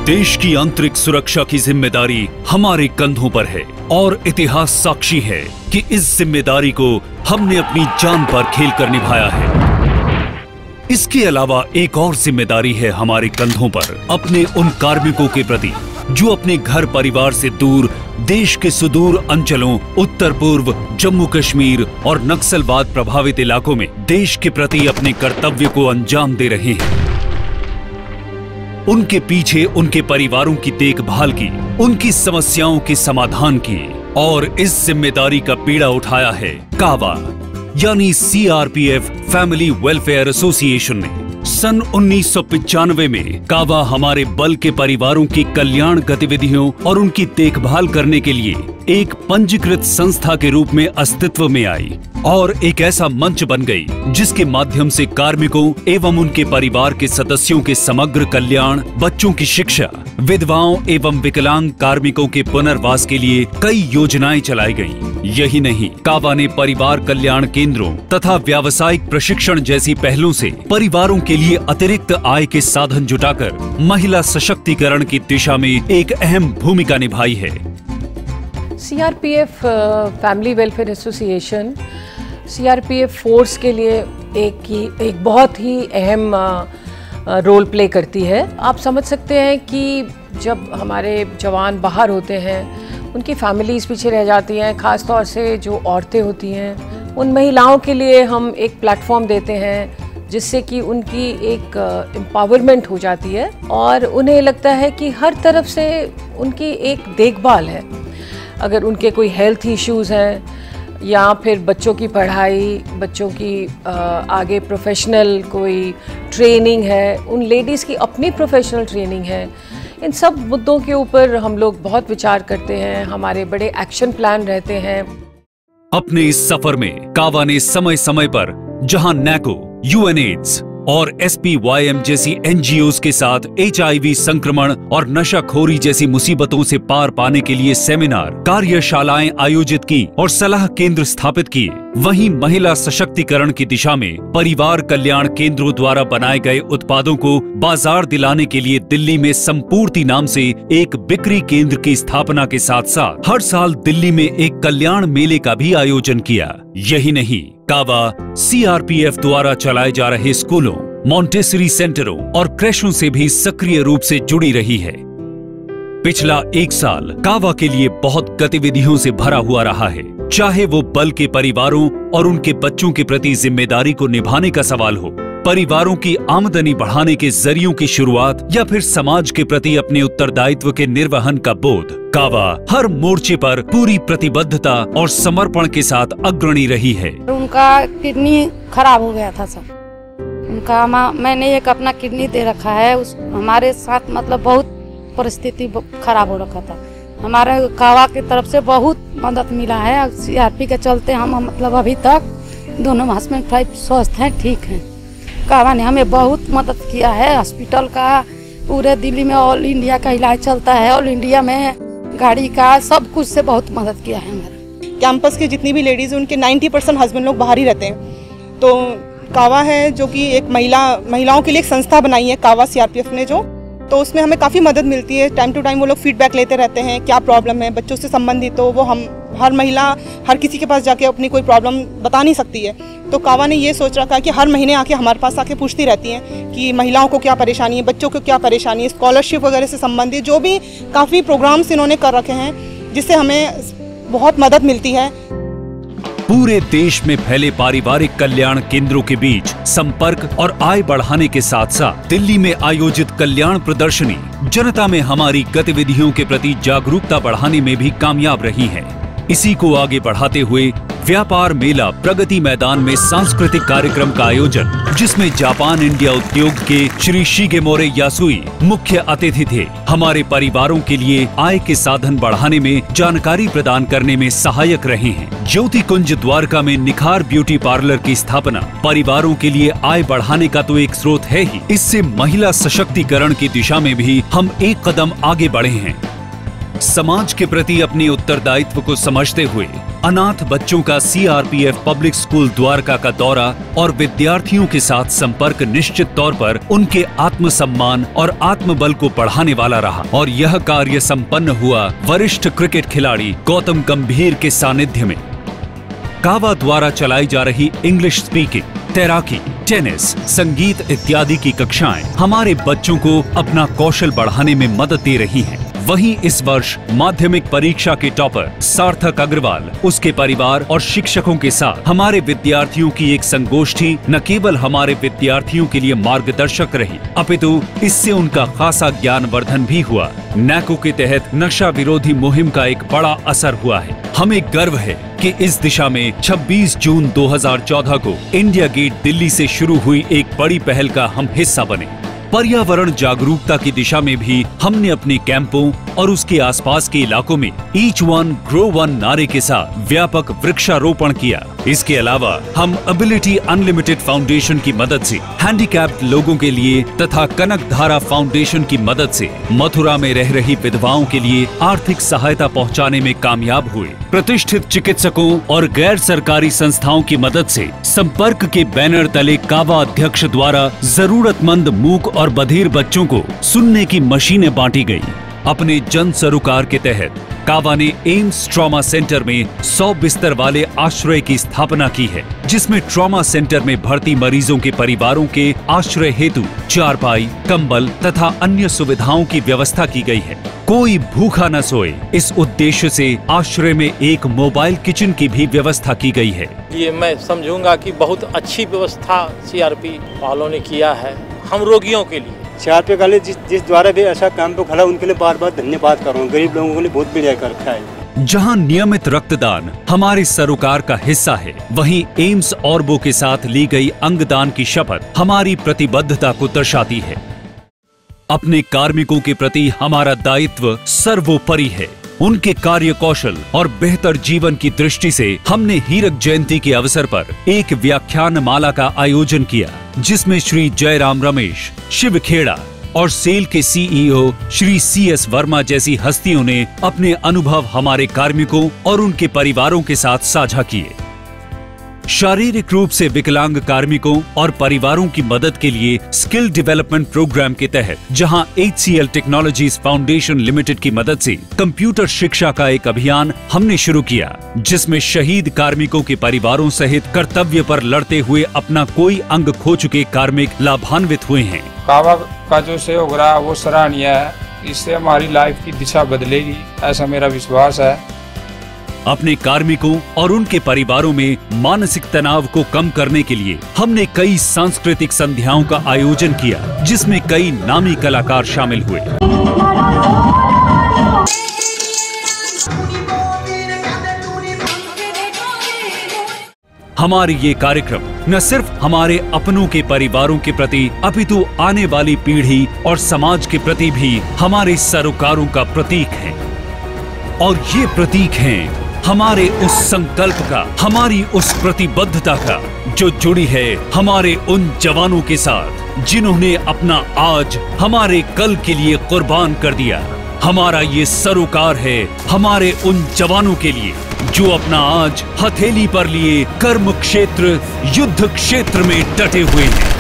देश की आंतरिक सुरक्षा की जिम्मेदारी हमारे कंधों पर है और इतिहास साक्षी है कि इस जिम्मेदारी को हमने अपनी जान पर खेलकर निभाया है। इसके अलावा एक और जिम्मेदारी है हमारे कंधों पर अपने उन कार्मिकों के प्रति जो अपने घर परिवार से दूर देश के सुदूर अंचलों, उत्तर पूर्व, जम्मू कश्मीर और नक्सलवाद प्रभावित इलाकों में देश के प्रति अपने कर्तव्य को अंजाम दे रहे हैं। उनके पीछे उनके परिवारों की देखभाल की, उनकी समस्याओं के समाधान की और इस जिम्मेदारी का बीड़ा उठाया है कावा यानी सीआरपीएफ फैमिली वेलफेयर एसोसिएशन ने। सन 1995 में कावा हमारे बल के परिवारों की कल्याण गतिविधियों और उनकी देखभाल करने के लिए एक पंजीकृत संस्था के रूप में अस्तित्व में आई और एक ऐसा मंच बन गई जिसके माध्यम से कार्मिकों एवं उनके परिवार के सदस्यों के समग्र कल्याण, बच्चों की शिक्षा, विधवाओं एवं विकलांग कार्मिकों के पुनर्वास के लिए कई योजनाएं चलाई गईं। यही नहीं, कावा ने परिवार कल्याण केंद्रों तथा व्यावसायिक प्रशिक्षण जैसी पहलों से परिवारों के लिए अतिरिक्त आय के साधन जुटाकर महिला सशक्तिकरण की दिशा में एक अहम भूमिका निभाई है। CRPF family welfare association CRPF force के लिए एक बहुत ही अहम रोल प्ले करती है। आप समझ सकते हैं कि जब हमारे जवान बाहर होते हैं, उनकी फैमिलीज पीछे रह जाती हैं, ख़ास तौर से जो औरतें होती हैं, उन महिलाओं के लिए हम एक प्लेटफॉर्म देते हैं जिससे कि उनकी एक एम्पावरमेंट हो जाती है और उन्हें लगता है कि हर तरफ से उनकी एक देखभाल है। अगर उनके कोई हेल्थ इश्यूज़ हैं या फिर बच्चों की पढ़ाई, बच्चों की आगे प्रोफेशनल कोई ट्रेनिंग है, उन लेडीज़ की अपनी प्रोफेशनल ट्रेनिंग है, इन सब मुद्दों के ऊपर हम लोग बहुत विचार करते हैं। हमारे बड़े एक्शन प्लान रहते हैं। अपने इस सफर में कावा ने समय समय पर जहां नैको, यूएनएड्स और एसपीवाईएम जैसी एनजीओज के साथ एचआईवी संक्रमण और नशाखोरी जैसी मुसीबतों से पार पाने के लिए सेमिनार, कार्यशालाएं आयोजित की और सलाह केंद्र स्थापित किए, वहीं महिला सशक्तिकरण की दिशा में परिवार कल्याण केंद्रों द्वारा बनाए गए उत्पादों को बाजार दिलाने के लिए दिल्ली में संपूर्ति नाम से एक बिक्री केंद्र की स्थापना के साथ साथ हर साल दिल्ली में एक कल्याण मेले का भी आयोजन किया। यही नहीं, कावा सीआरपीएफ द्वारा चलाए जा रहे स्कूलों, मॉन्टेसरी सेंटरों और क्रेशों से भी सक्रिय रूप से जुड़ी रही है। पिछला एक साल कावा के लिए बहुत गतिविधियों से भरा हुआ रहा है, चाहे वो बल के परिवारों और उनके बच्चों के प्रति जिम्मेदारी को निभाने का सवाल हो, परिवारों की आमदनी बढ़ाने के जरियों की शुरुआत या फिर समाज के प्रति अपने उत्तरदायित्व के निर्वहन का बोध। कावा हर मोर्चे पर पूरी प्रतिबद्धता और समर्पण के साथ अग्रणी रही है। उनका किडनी खराब हो गया था सर, उनका मैंने एक अपना किडनी दे रखा है। हमारे साथ मतलब बहुत परिस्थिति खराब हो रखा था। हमारे कावा की तरफ से बहुत मदद मिला है। सीआरपी के चलते हम मतलब अभी तक दोनों हस्बैंड वाइफ स्वस्थ हैं, ठीक हैं। कावा ने हमें बहुत मदद किया है। हॉस्पिटल का पूरे दिल्ली में ऑल इंडिया का इलाज चलता है, ऑल इंडिया में गाड़ी का सब कुछ से बहुत मदद किया है। हमारा कैंपस की जितनी भी लेडीज़ उनके 90% हस्बैंड लोग बाहर ही रहते हैं। तो कावा है जो कि एक महिलाओं के लिए एक संस्था बनाई है कावा सीआरपीएफ ने, जो तो उसमें हमें काफ़ी मदद मिलती है। टाइम टू टाइम वो लोग फीडबैक लेते रहते हैं, क्या प्रॉब्लम है बच्चों से संबंधित, तो वो हम हर महिला हर किसी के पास जाके अपनी कोई प्रॉब्लम बता नहीं सकती है। तो कावा ने ये सोच रखा है कि हर महीने आके हमारे पास आके पूछती रहती हैं कि महिलाओं को क्या परेशानी है, बच्चों को क्या परेशानी है, स्कॉलरशिप वगैरह से संबंधित जो भी काफ़ी प्रोग्राम्स इन्होंने कर रखे हैं जिससे हमें बहुत मदद मिलती है। पूरे देश में फैले पारिवारिक कल्याण केंद्रों के बीच संपर्क और आय बढ़ाने के साथ साथ दिल्ली में आयोजित कल्याण प्रदर्शनी जनता में हमारी गतिविधियों के प्रति जागरूकता बढ़ाने में भी कामयाब रही है। इसी को आगे बढ़ाते हुए व्यापार मेला प्रगति मैदान में सांस्कृतिक कार्यक्रम का आयोजन, जिसमें जापान इंडिया उद्योग के श्री शिगेमोरे यासुई मुख्य अतिथि थे, हमारे परिवारों के लिए आय के साधन बढ़ाने में जानकारी प्रदान करने में सहायक रहे हैं। ज्योति कुंज द्वारका में निखार ब्यूटी पार्लर की स्थापना परिवारों के लिए आय बढ़ाने का तो एक स्रोत है ही, इससे महिला सशक्तिकरण की दिशा में भी हम एक कदम आगे बढ़े हैं। समाज के प्रति अपने उत्तरदायित्व को समझते हुए अनाथ बच्चों का सीआरपीएफ पब्लिक स्कूल द्वारका का दौरा और विद्यार्थियों के साथ संपर्क निश्चित तौर पर उनके आत्मसम्मान और आत्मबल को बढ़ाने वाला रहा और यह कार्य संपन्न हुआ वरिष्ठ क्रिकेट खिलाड़ी गौतम गंभीर के सानिध्य में। कावा द्वारा चलाई जा रही इंग्लिश स्पीकिंग, तैराकी, टेनिस, संगीत इत्यादि की कक्षाएं हमारे बच्चों को अपना कौशल बढ़ाने में मदद दे रही हैं। वहीं इस वर्ष माध्यमिक परीक्षा के टॉपर सार्थक अग्रवाल, उसके परिवार और शिक्षकों के साथ हमारे विद्यार्थियों की एक संगोष्ठी न केवल हमारे विद्यार्थियों के लिए मार्गदर्शक रही, अपितु इससे उनका खासा ज्ञानवर्धन भी हुआ। नैको के तहत नशा विरोधी मुहिम का एक बड़ा असर हुआ है। हमें गर्व है कि इस दिशा में 26 जून 2014 को इंडिया गेट दिल्ली से शुरू हुई एक बड़ी पहल का हम हिस्सा बने। पर्यावरण जागरूकता की दिशा में भी हमने अपने कैंपों और उसके आसपास के इलाकों में ईच वन ग्रो वन नारे के साथ व्यापक वृक्षारोपण किया। इसके अलावा हम एबिलिटी अनलिमिटेड फाउंडेशन की मदद से हैंडीकैप्ड लोगों के लिए तथा कनक धारा फाउंडेशन की मदद से मथुरा में रह रही विधवाओं के लिए आर्थिक सहायता पहुंचाने में कामयाब हुए। प्रतिष्ठित चिकित्सकों और गैर सरकारी संस्थाओं की मदद से संपर्क के बैनर तले कावा अध्यक्ष द्वारा जरूरतमंद मूक और बधिर बच्चों को सुनने की मशीनें बांटी गई। अपने जन सरोकार के तहत कावा ने एम्स ट्रॉमा सेंटर में 100 बिस्तर वाले आश्रय की स्थापना की है, जिसमें ट्रॉमा सेंटर में भर्ती मरीजों के परिवारों के आश्रय हेतु चारपाई, कंबल तथा अन्य सुविधाओं की व्यवस्था की गई है। कोई भूखा न सोए, इस उद्देश्य से आश्रय में एक मोबाइल किचन की भी व्यवस्था की गई है। ये मैं समझूंगा कि बहुत अच्छी व्यवस्था सीआरपी वालों ने किया है हम रोगियों के लिए। सीआरपी वाले जिस द्वारा भी ऐसा काम पे खड़ा, उनके लिए बार बार धन्यवाद कर रहा हूँ। गरीब लोगों के लिए बहुत बढ़िया कर रखा है। जहां नियमित रक्तदान हमारे सरोकार का हिस्सा है, वहीं एम्स ऑर्बो के साथ ली गई अंगदान की शपथ हमारी प्रतिबद्धता को दर्शाती है। अपने कार्मिकों के प्रति हमारा दायित्व सर्वोपरि है। उनके कार्य कौशल और बेहतर जीवन की दृष्टि से हमने हीरक जयंती के अवसर पर एक व्याख्यान माला का आयोजन किया, जिसमें श्री जयराम रमेश, शिव खेड़ा और सेल के सीईओ श्री CS वर्मा जैसी हस्तियों ने अपने अनुभव हमारे कार्मिकों और उनके परिवारों के साथ साझा किए। शारीरिक रूप से विकलांग कार्मिकों और परिवारों की मदद के लिए स्किल डेवलपमेंट प्रोग्राम के तहत जहां HCL टेक्नोलॉजीज फाउंडेशन लिमिटेड की मदद से कंप्यूटर शिक्षा का एक अभियान हमने शुरू किया, जिसमें शहीद कार्मिकों के परिवारों सहित कर्तव्य पर लड़ते हुए अपना कोई अंग खो चुके कार्मिक लाभान्वित हुए हैं। कावा का जो सहयोग रहा वो सराहनीय है। इससे हमारी लाइफ की दिशा बदलेगी, ऐसा मेरा विश्वास है। अपने कार्मिकों और उनके परिवारों में मानसिक तनाव को कम करने के लिए हमने कई सांस्कृतिक संध्याओं का आयोजन किया, जिसमें कई नामी कलाकार शामिल हुए। हमारे ये कार्यक्रम न सिर्फ हमारे अपनों के परिवारों के प्रति, अपितु आने वाली पीढ़ी और समाज के प्रति भी हमारे सरोकारों का प्रतीक है। और ये प्रतीक हैं हमारे उस संकल्प का, हमारी उस प्रतिबद्धता का, जो जुड़ी है हमारे उन जवानों के साथ जिन्होंने अपना आज हमारे कल के लिए कुर्बान कर दिया। हमारा ये सरोकार है हमारे उन जवानों के लिए जो अपना आज हथेली पर लिए कर्म क्षेत्र, युद्ध क्षेत्र में डटे हुए हैं।